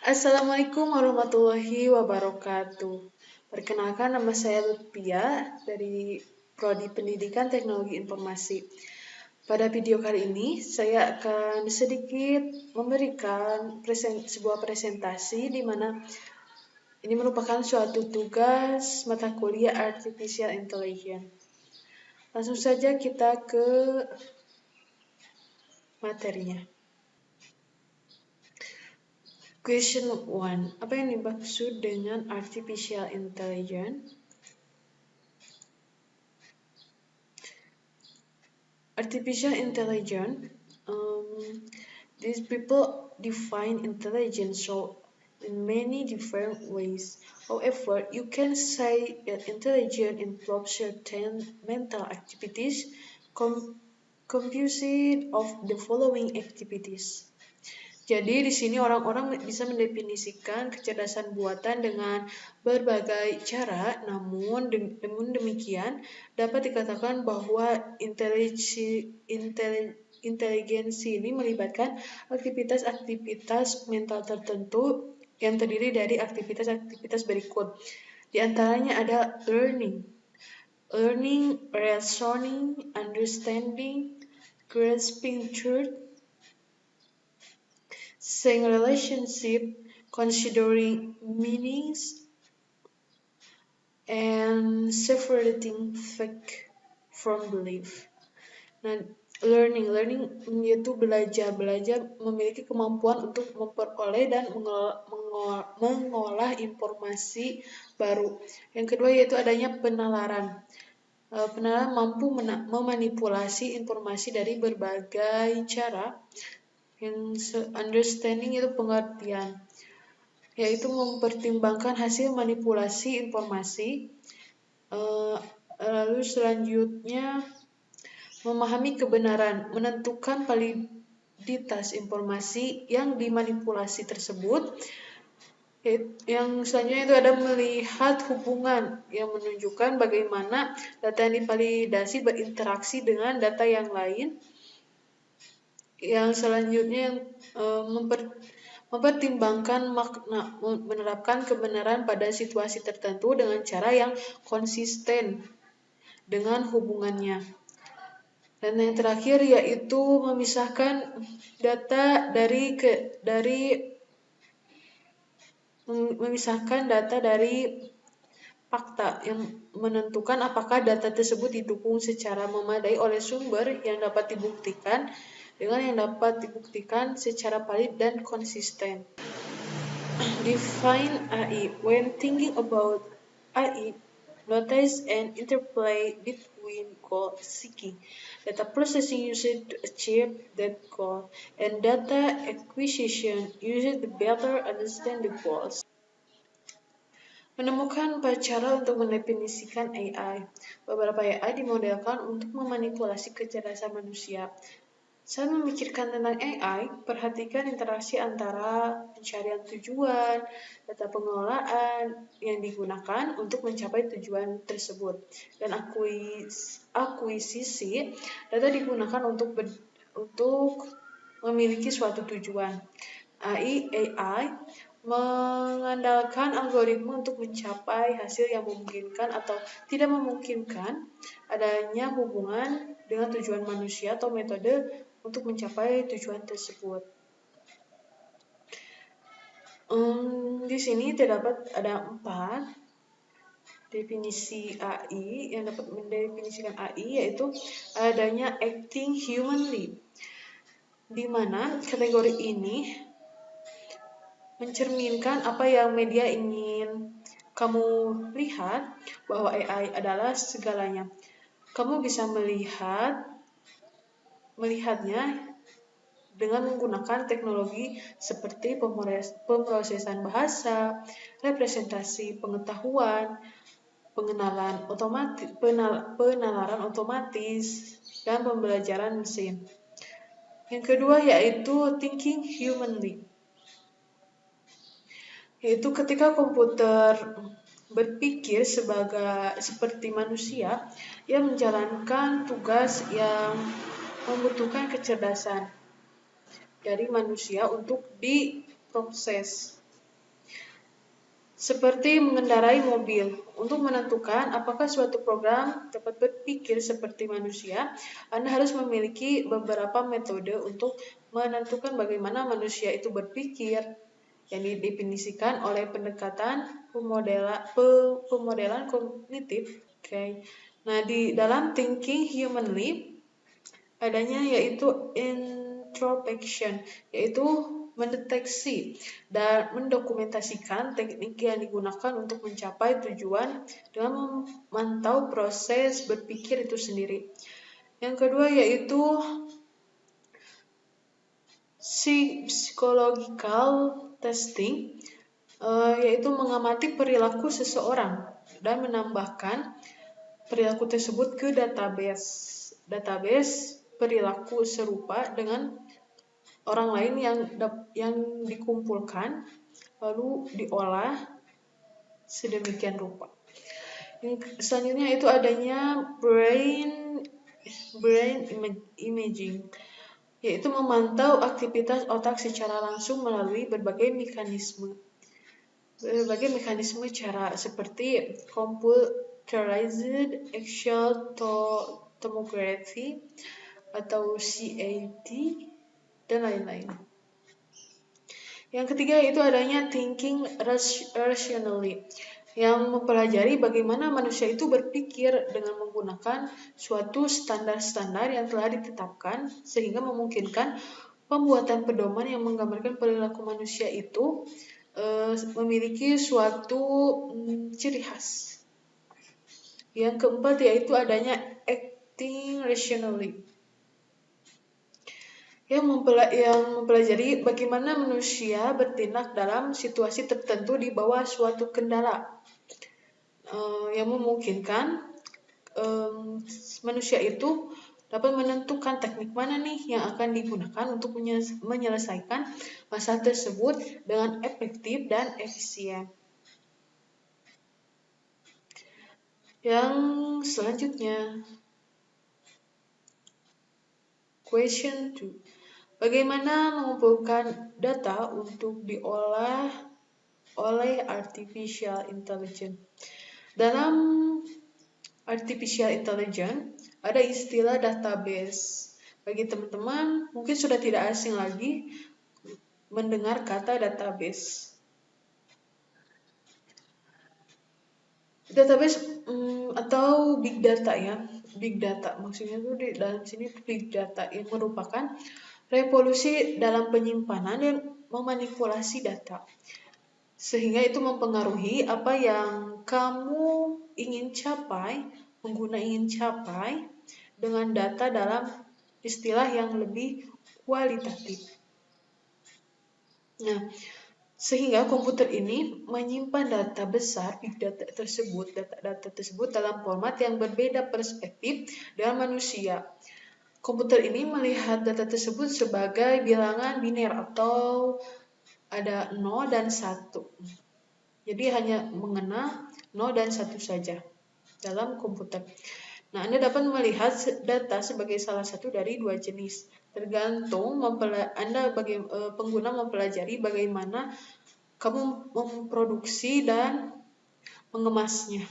Assalamualaikum warahmatullahi wabarakatuh. Perkenalkan, nama saya Lutfia dari Prodi Pendidikan Teknologi Informasi. Pada video kali ini, saya akan sedikit memberikan sebuah presentasi di mana ini merupakan suatu tugas mata kuliah Artificial Intelligence. Langsung saja kita ke materinya. Question 1. Apa yang dimaksud dengan Artificial Intelligence? Artificial intelligence, these people define intelligence so in many different ways. However, you can say that intelligence involves certain mental activities composed of the following activities. Jadi di sini orang-orang bisa mendefinisikan kecerdasan buatan dengan berbagai cara, namun demikian dapat dikatakan bahwa inteligensi ini melibatkan aktivitas-aktivitas mental tertentu yang terdiri dari aktivitas-aktivitas berikut. Di antaranya ada learning, reasoning, understanding, grasping truth, saying relationship, considering meanings, and separating fact from belief. Nah, learning yaitu belajar memiliki kemampuan untuk memperoleh dan mengolah informasi baru. Yang kedua yaitu adanya penalaran. Penalaran mampu memanipulasi informasi dari berbagai cara. Yang understanding itu pengertian, yaitu mempertimbangkan hasil manipulasi informasi. Lalu selanjutnya memahami kebenaran, menentukan validitas informasi yang dimanipulasi tersebut. Yang selanjutnya itu ada melihat hubungan yang menunjukkan bagaimana data yang divalidasi berinteraksi dengan data yang lain. Yang selanjutnya mempertimbangkan makna, menerapkan kebenaran pada situasi tertentu dengan cara yang konsisten dengan hubungannya. Dan yang terakhir yaitu memisahkan data dari fakta, yang menentukan apakah data tersebut didukung secara memadai oleh sumber yang dapat dibuktikan dengan yang dapat dibuktikan secara valid dan konsisten. Define AI. When thinking about AI, notice an interplay between goal seeking, data processing used to achieve that goal, and data acquisition used to better understand the goals. Menemukan cara untuk mendefinisikan AI. Beberapa AI dimodelkan untuk memanipulasi kecerdasan manusia. Saat memikirkan tentang AI, perhatikan interaksi antara pencarian tujuan, data pengelolaan yang digunakan untuk mencapai tujuan tersebut, dan akuisisi data digunakan untuk memiliki suatu tujuan. AI mengandalkan algoritma untuk mencapai hasil yang memungkinkan atau tidak memungkinkan adanya hubungan dengan tujuan manusia atau metode untuk mencapai tujuan tersebut. Di sini terdapat ada 4 definisi AI yang dapat mendefinisikan AI, yaitu adanya acting humanly, di mana kategori ini mencerminkan apa yang media ingin kamu lihat, bahwa AI adalah segalanya. Kamu bisa melihatnya dengan menggunakan teknologi seperti pemrosesan bahasa, representasi pengetahuan, penalaran otomatis, dan pembelajaran mesin. Yang kedua yaitu thinking humanly, yaitu ketika komputer berpikir seperti manusia yang menjalankan tugas yang membutuhkan kecerdasan dari manusia untuk diproses. Seperti mengendarai mobil. Untuk menentukan apakah suatu program dapat berpikir seperti manusia, Anda harus memiliki beberapa metode untuk menentukan bagaimana manusia itu berpikir, yang didefinisikan oleh pendekatan pemodelan kognitif. Okay. Nah, di dalam thinking humanly adanya yaitu introspection, yaitu mendeteksi dan mendokumentasikan teknik yang digunakan untuk mencapai tujuan dengan memantau proses berpikir itu sendiri. Yang kedua yaitu psychological testing, yaitu mengamati perilaku seseorang dan menambahkan perilaku tersebut ke database perilaku serupa dengan orang lain yang dikumpulkan lalu diolah sedemikian rupa. Yang selanjutnya itu adanya brain imaging, yaitu memantau aktivitas otak secara langsung melalui berbagai mekanisme cara seperti computerized axial tomography atau CAT dan lain-lain. Yang ketiga itu adanya thinking rationally, yang mempelajari bagaimana manusia itu berpikir dengan menggunakan suatu standar-standar yang telah ditetapkan sehingga memungkinkan pembuatan pedoman yang menggambarkan perilaku manusia itu memiliki suatu ciri khas. Yang keempat yaitu adanya acting rationally, yang mempelajari bagaimana manusia bertindak dalam situasi tertentu di bawah suatu kendala, yang memungkinkan manusia itu dapat menentukan teknik mana nih yang akan digunakan untuk menyelesaikan masalah tersebut dengan efektif dan efisien. Yang selanjutnya, question 2. Bagaimana mengumpulkan data untuk diolah oleh artificial intelligence? Dalam artificial intelligence ada istilah database. Bagi teman-teman mungkin sudah tidak asing lagi mendengar kata database. Database atau big data ya. Big data maksudnya itu di dalam sini big data yang merupakan revolusi dalam penyimpanan dan memanipulasi data, sehingga itu mempengaruhi apa yang kamu ingin capai, pengguna ingin capai dengan data dalam istilah yang lebih kualitatif. Nah, sehingga komputer ini menyimpan data besar, big data tersebut, data tersebut dalam format yang berbeda perspektif dengan manusia. Komputer ini melihat data tersebut sebagai bilangan biner atau ada 0 dan 1. Jadi hanya mengena 0 dan 1 saja dalam komputer. Nah, Anda dapat melihat data sebagai salah satu dari dua jenis. Tergantung pengguna mempelajari bagaimana kamu memproduksi dan mengemasnya.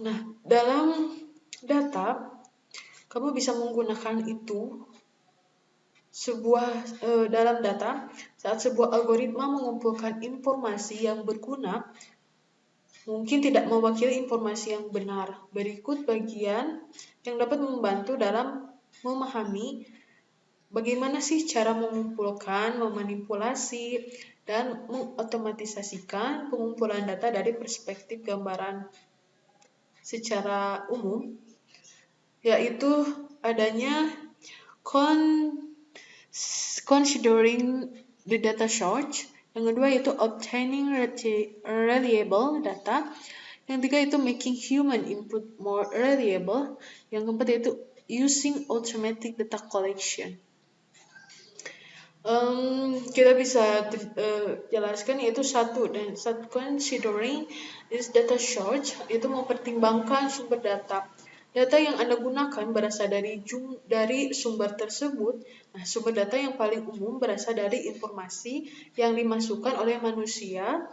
Nah, dalam data kamu bisa menggunakan itu dalam data saat sebuah algoritma mengumpulkan informasi yang berguna mungkin tidak mewakili informasi yang benar. Berikut bagian yang dapat membantu dalam memahami bagaimana sih cara mengumpulkan, memanipulasi, dan mengotomatisasikan pengumpulan data dari perspektif gambaran secara umum, yaitu adanya considering the data source. Yang kedua yaitu obtaining reliable data. Yang ketiga itu making human input more reliable. Yang keempat yaitu using automatic data collection. Kita bisa jelaskan yaitu satu considering this data source, itu mempertimbangkan sumber data. Data yang Anda gunakan berasal dari sumber tersebut. Nah, sumber data yang paling umum berasal dari informasi yang dimasukkan oleh manusia.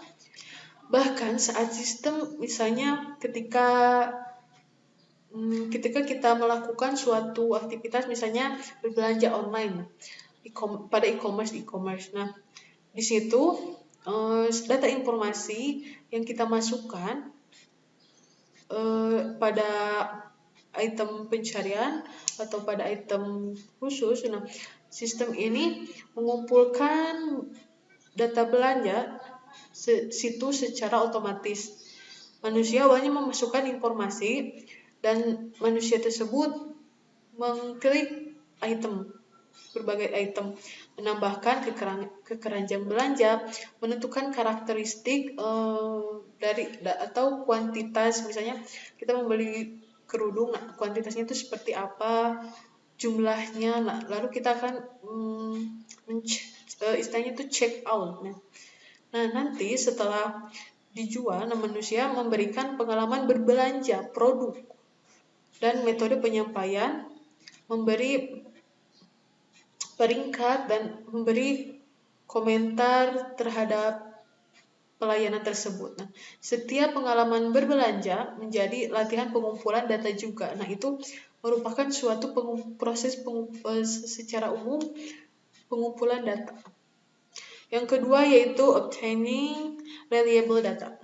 Bahkan saat sistem, misalnya ketika kita melakukan suatu aktivitas, misalnya berbelanja online pada e-commerce. Nah, di situ data informasi yang kita masukkan pada item pencarian atau pada item khusus. Nah, sistem ini mengumpulkan data belanja situ secara otomatis. Manusia awalnya memasukkan informasi dan manusia tersebut mengklik berbagai item, menambahkan keranjang belanja, menentukan karakteristik atau kuantitas. Misalnya kita membeli kerudung, kuantitasnya itu seperti apa, jumlahnya. Nah, lalu kita akan istilahnya itu check out. Nah, nanti setelah dijual, manusia memberikan pengalaman berbelanja produk dan metode penyampaian, memberi peringkat dan memberi komentar terhadap pelayanan tersebut. Nah, setiap pengalaman berbelanja menjadi latihan pengumpulan data juga. Nah, itu merupakan suatu proses secara umum pengumpulan data. Yang kedua yaitu obtaining reliable data,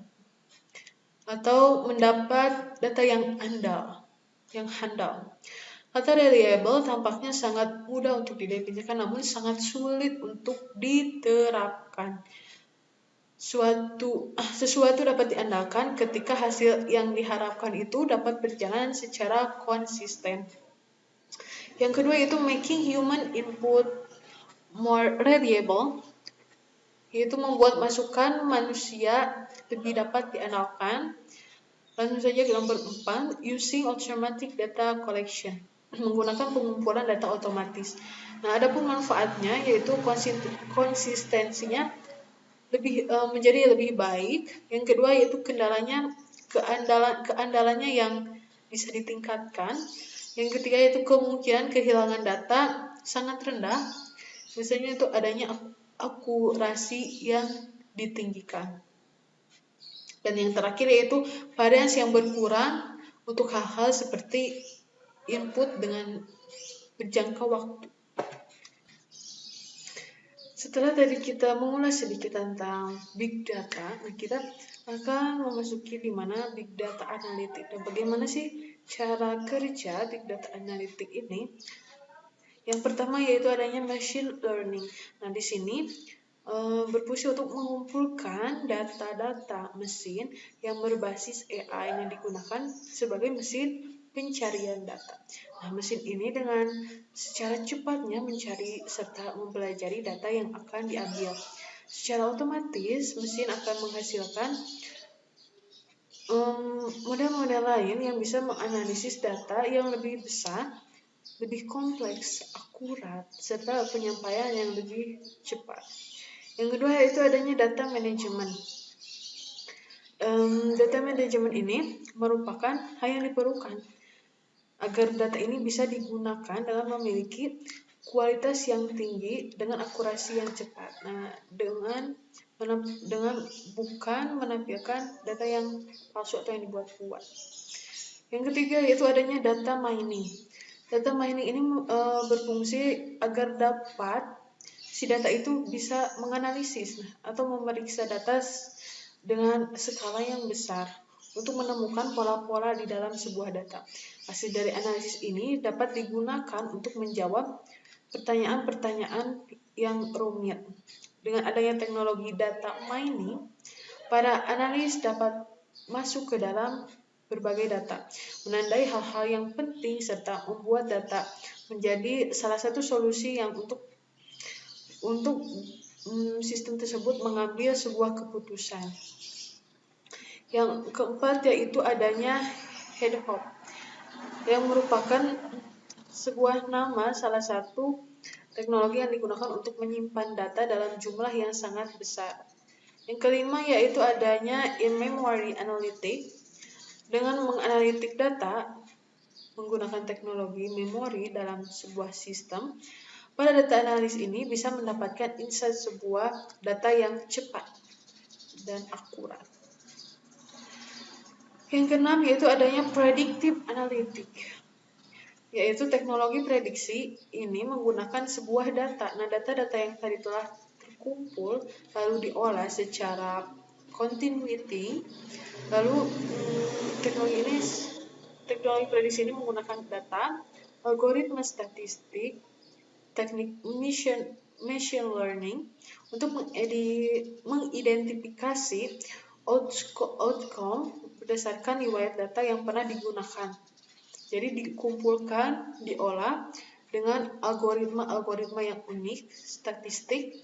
atau mendapat data yang handal. Kata reliable tampaknya sangat mudah untuk didefinisikan, namun sangat sulit untuk diterapkan. Sesuatu dapat diandalkan ketika hasil yang diharapkan itu dapat berjalan secara konsisten. Yang kedua yaitu making human input more reliable, yaitu membuat masukan manusia lebih dapat diandalkan. Langsung saja ke nomor 4, using automatic data collection, menggunakan pengumpulan data otomatis. Nah, ada pun manfaatnya yaitu konsistensinya menjadi lebih baik. Yang kedua yaitu keandalannya yang bisa ditingkatkan. Yang ketiga yaitu kemungkinan kehilangan data sangat rendah. Misalnya itu adanya akurasi yang ditinggikan. Dan yang terakhir yaitu varians yang berkurang untuk hal-hal seperti input dengan berjangka waktu. Setelah tadi kita mengulas sedikit tentang big data, kita akan memasuki di mana big data analitik dan bagaimana sih cara kerja big data analitik ini. Yang pertama yaitu adanya machine learning. Nah, di sini berfungsi untuk mengumpulkan data-data mesin yang berbasis AI yang digunakan sebagai mesin pencarian data. Nah, mesin ini dengan secara cepatnya mencari serta mempelajari data yang akan diambil. Secara otomatis, mesin akan menghasilkan model-model lain yang bisa menganalisis data yang lebih besar, lebih kompleks, akurat, serta penyampaian yang lebih cepat. Yang kedua yaitu adanya data management. Data management ini merupakan hal yang diperlukan agar data ini bisa digunakan dalam memiliki kualitas yang tinggi dengan akurasi yang cepat. Nah, dengan bukan menampilkan data yang palsu atau yang dibuat-buat. Yang ketiga yaitu adanya data mining. Data mining ini berfungsi agar si data itu bisa menganalisis atau memeriksa data dengan skala yang besar untuk menemukan pola-pola di dalam sebuah data. Hasil dari analisis ini dapat digunakan untuk menjawab pertanyaan-pertanyaan yang rumit. Dengan adanya teknologi data mining, para analis dapat masuk ke dalam berbagai data, menandai hal-hal yang penting serta membuat data menjadi salah satu solusi yang untuk sistem tersebut mengambil sebuah keputusan. Yang keempat yaitu adanya Hedgehog, yang merupakan sebuah nama salah satu teknologi yang digunakan untuk menyimpan data dalam jumlah yang sangat besar. Yang kelima yaitu adanya in-memory analytic. Dengan menganalitik data menggunakan teknologi memori dalam sebuah sistem, pada data analis ini bisa mendapatkan insight sebuah data yang cepat dan akurat. Yang keenam yaitu adanya predictive analytics, yaitu teknologi prediksi ini menggunakan sebuah data. Nah, data-data yang tadi telah terkumpul lalu diolah secara continuity. Lalu teknologi prediksi ini menggunakan data, algoritma statistik, teknik machine learning untuk mengidentifikasi outcome berdasarkan riwayat data yang pernah digunakan. Jadi dikumpulkan, diolah dengan algoritma yang unik, statistik,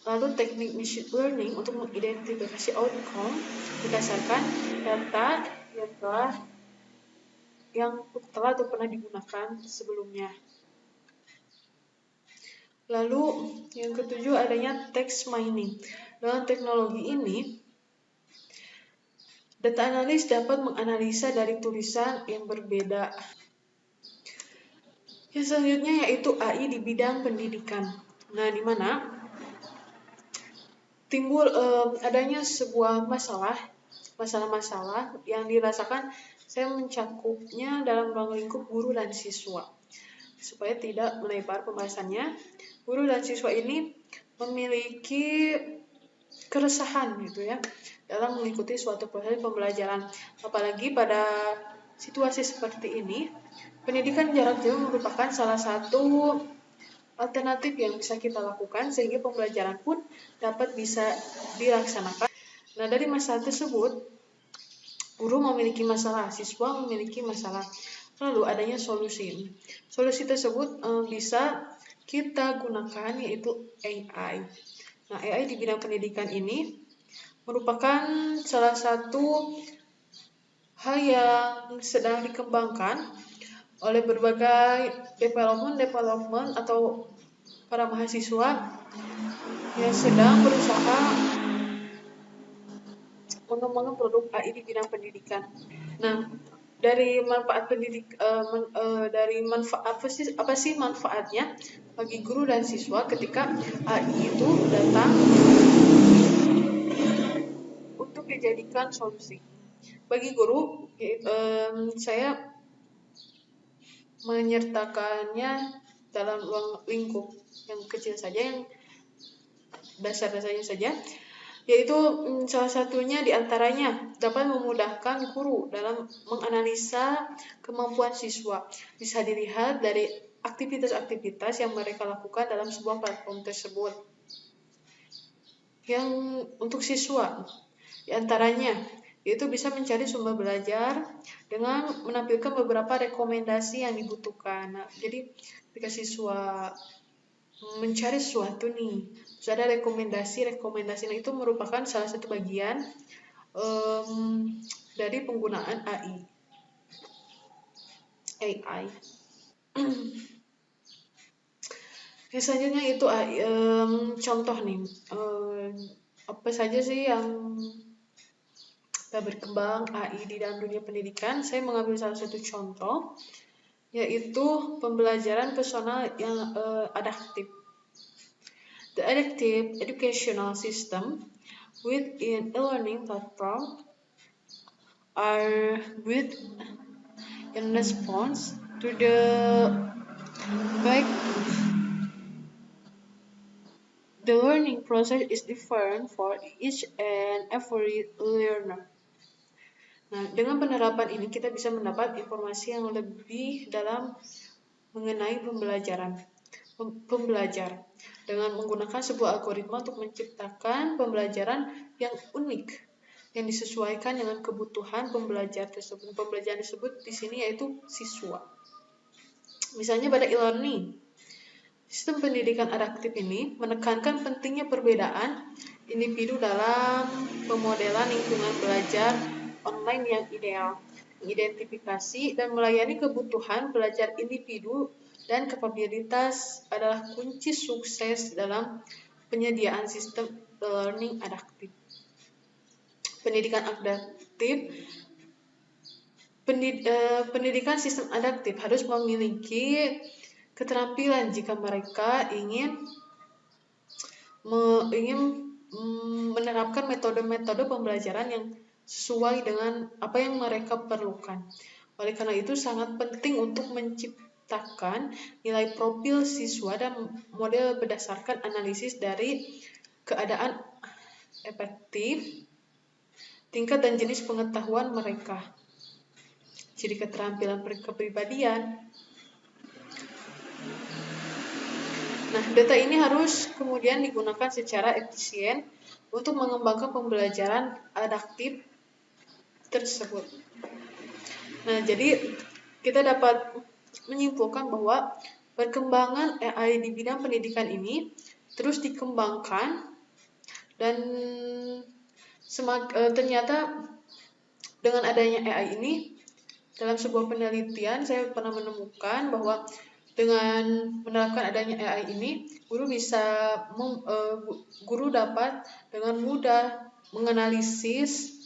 lalu teknik machine learning untuk mengidentifikasi outcome berdasarkan data yang telah atau pernah digunakan sebelumnya. Lalu yang ketujuh adanya text mining. Dalam teknologi ini, data analis dapat menganalisa dari tulisan yang berbeda. Yang selanjutnya yaitu AI di bidang pendidikan. Nah, di mana timbul adanya sebuah masalah-masalah yang dirasakan saya mencakupnya dalam ruang lingkup guru dan siswa. Supaya tidak melebar pembahasannya, guru dan siswa ini memiliki keresahan gitu ya dalam mengikuti suatu proses pembelajaran. Apalagi pada situasi seperti ini, pendidikan jarak jauh merupakan salah satu alternatif yang bisa kita lakukan sehingga pembelajaran pun dapat bisa dilaksanakan. Nah, dari masalah tersebut, guru memiliki masalah, siswa memiliki masalah. Lalu adanya solusi. Solusi tersebut bisa kita gunakan yaitu AI. Nah, AI di bidang pendidikan ini merupakan salah satu hal yang sedang dikembangkan oleh berbagai development atau para mahasiswa yang sedang berusaha mengembangkan produk AI di bidang pendidikan. Nah, dari manfaat apa sih manfaatnya bagi guru dan siswa ketika AI itu datang untuk dijadikan solusi. Bagi guru, saya menyertakannya dalam ruang lingkup yang kecil saja, yang dasar-dasarnya saja, yaitu salah satunya diantaranya dapat memudahkan guru dalam menganalisa kemampuan siswa. Bisa dilihat dari aktivitas-aktivitas yang mereka lakukan dalam sebuah platform tersebut. Yang untuk siswa, diantaranya yaitu bisa mencari sumber belajar dengan menampilkan beberapa rekomendasi yang dibutuhkan. Nah, jadi ketika siswa mencari sesuatu nih, terus ada rekomendasi. Nah, itu merupakan salah satu bagian dari penggunaan AI. Yang selanjutnya itu contoh nih, apa saja sih yang berkembang AI di dalam dunia pendidikan. Saya mengambil salah satu contoh, yaitu pembelajaran personal yang adaptif. The adaptive educational system within e-learning platform are built in response to the fact the learning process is different for each and every learner. Nah, dengan penerapan ini kita bisa mendapat informasi yang lebih dalam mengenai pembelajar dengan menggunakan sebuah algoritma untuk menciptakan pembelajaran yang unik yang disesuaikan dengan kebutuhan pembelajar tersebut. Pembelajaran tersebut di sini yaitu siswa. Misalnya pada e-learning, sistem pendidikan adaptif ini menekankan pentingnya perbedaan individu dalam pemodelan lingkungan belajar online yang ideal, mengidentifikasi dan melayani kebutuhan belajar individu dan kapabilitas adalah kunci sukses dalam penyediaan sistem learning adaptif. Pendidikan adaptif Pendidikan sistem adaptif harus memiliki keterampilan jika mereka ingin menerapkan metode-metode pembelajaran yang sesuai dengan apa yang mereka perlukan. Oleh karena itu sangat penting untuk menciptakan nilai profil siswa dan model berdasarkan analisis dari keadaan efektif, tingkat dan jenis pengetahuan mereka. Jadi keterampilan kepribadian. Nah, data ini harus kemudian digunakan secara efisien untuk mengembangkan pembelajaran adaptif tersebut. Nah, jadi kita dapat menyimpulkan bahwa perkembangan AI di bidang pendidikan ini terus dikembangkan dan ternyata dengan adanya AI ini, dalam sebuah penelitian saya pernah menemukan bahwa dengan menerapkan adanya AI ini, guru dapat dengan mudah menganalisis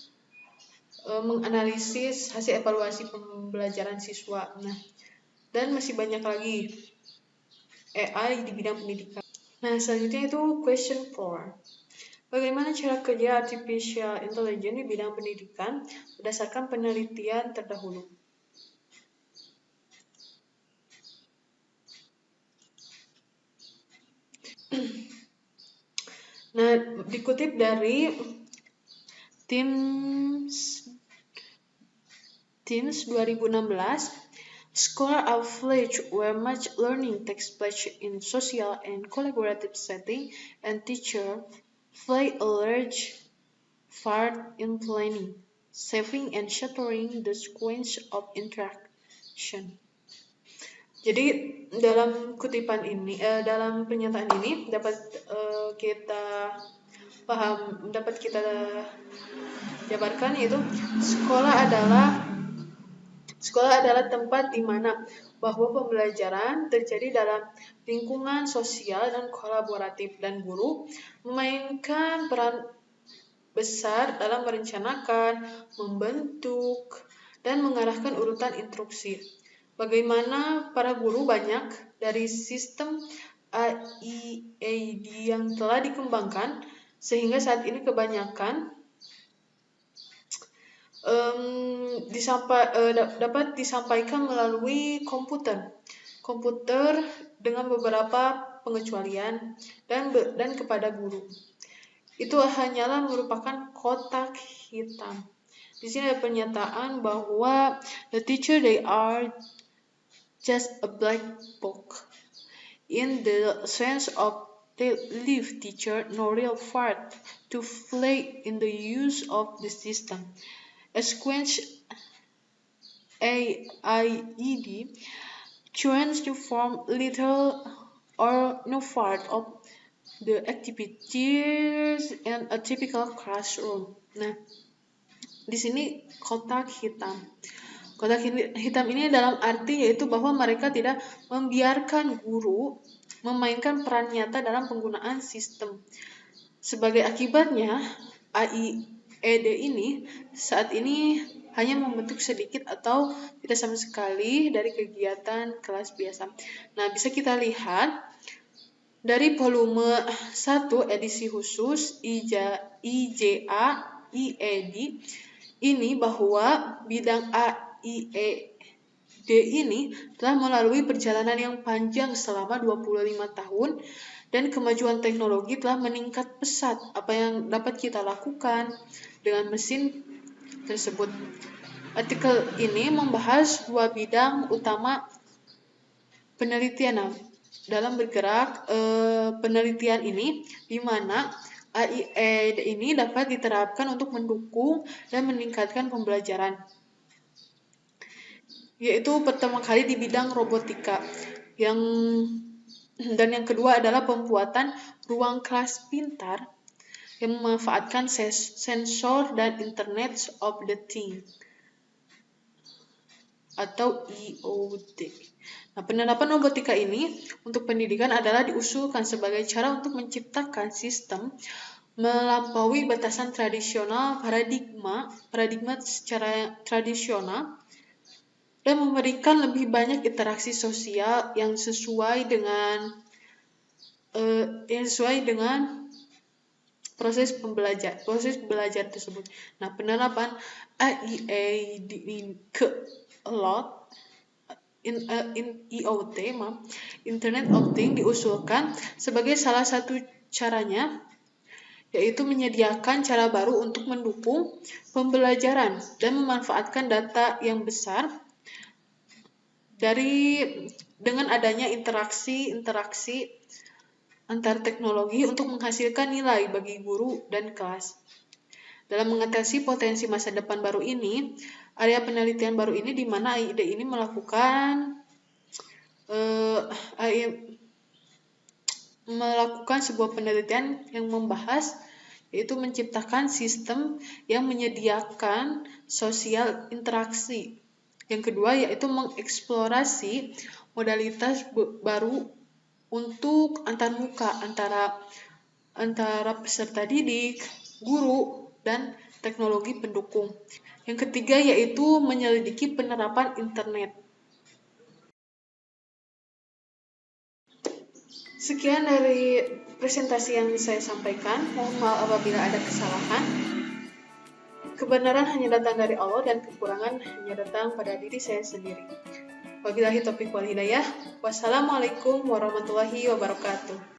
hasil evaluasi pembelajaran siswa. Nah, dan masih banyak lagi AI di bidang pendidikan. Nah, selanjutnya itu question 4. Bagaimana cara kerja artificial intelligence di bidang pendidikan berdasarkan penelitian terdahulu? Nah, dikutip dari Teams 2016, scholars have found where much learning takes place in social and collaborative setting, and teachers play a large part in planning, saving and shuttering the sequence of interaction. Jadi dalam kutipan ini, dalam pernyataan ini dapat kita jabarkan, yaitu sekolah adalah tempat di mana bahwa pembelajaran terjadi dalam lingkungan sosial dan kolaboratif, dan guru memainkan peran besar dalam merencanakan, membentuk, dan mengarahkan urutan instruksi. Bagaimana para guru banyak dari sistem AIAD yang telah dikembangkan, sehingga saat ini kebanyakan dapat disampaikan melalui komputer dengan beberapa pengecualian dan kepada guru. Itu hanyalah merupakan kotak hitam. Di sini ada pernyataan bahwa the teacher, they are just a black box. In the sense of they leave teacher no real part to play in the use of the system. A sequence AIED tends to form little or no part of the activities in a typical classroom. Nah, di sini kotak hitam. Kotak hitam ini dalam arti yaitu bahwa mereka tidak membiarkan guru memainkan peran nyata dalam penggunaan sistem. Sebagai akibatnya, AIED ini saat ini hanya membentuk sedikit atau tidak sama sekali dari kegiatan kelas biasa. Nah, bisa kita lihat dari volume 1 edisi khusus IJA-IED ini bahwa bidang AIED ini telah melalui perjalanan yang panjang selama 25 tahun dan kemajuan teknologi telah meningkat pesat. Apa yang dapat kita lakukan dengan mesin tersebut? Artikel ini membahas dua bidang utama penelitian dalam bergerak penelitian ini, di mana AIED ini dapat diterapkan untuk mendukung dan meningkatkan pembelajaran, yaitu pertama kali di bidang robotika, dan yang kedua adalah pembuatan ruang kelas pintar yang memanfaatkan sensor dan Internet of the Things atau IoT. Nah, penerapan robotika ini untuk pendidikan adalah diusulkan sebagai cara untuk menciptakan sistem melampaui batasan paradigma secara tradisional dan memberikan lebih banyak interaksi sosial yang sesuai dengan proses belajar tersebut. Nah, penerapan IoT, Internet of Things, diusulkan sebagai salah satu caranya, yaitu menyediakan cara baru untuk mendukung pembelajaran dan memanfaatkan data yang besar dengan adanya interaksi antar teknologi untuk menghasilkan nilai bagi guru dan kelas. Dalam mengatasi potensi masa depan baru ini, area penelitian baru ini di mana AID ini melakukan sebuah penelitian yang membahas, yaitu menciptakan sistem yang menyediakan sosial interaksi. Yang kedua yaitu mengeksplorasi modalitas baru untuk antarmuka antara peserta didik, guru, dan teknologi pendukung. Yang ketiga yaitu menyelidiki penerapan internet. Sekian dari presentasi yang saya sampaikan. Mohon maaf apabila ada kesalahan. Kebenaran hanya datang dari Allah dan kekurangan hanya datang pada diri saya sendiri. Wabillahi taufiq wal hidayah. Wassalamualaikum warahmatullahi wabarakatuh.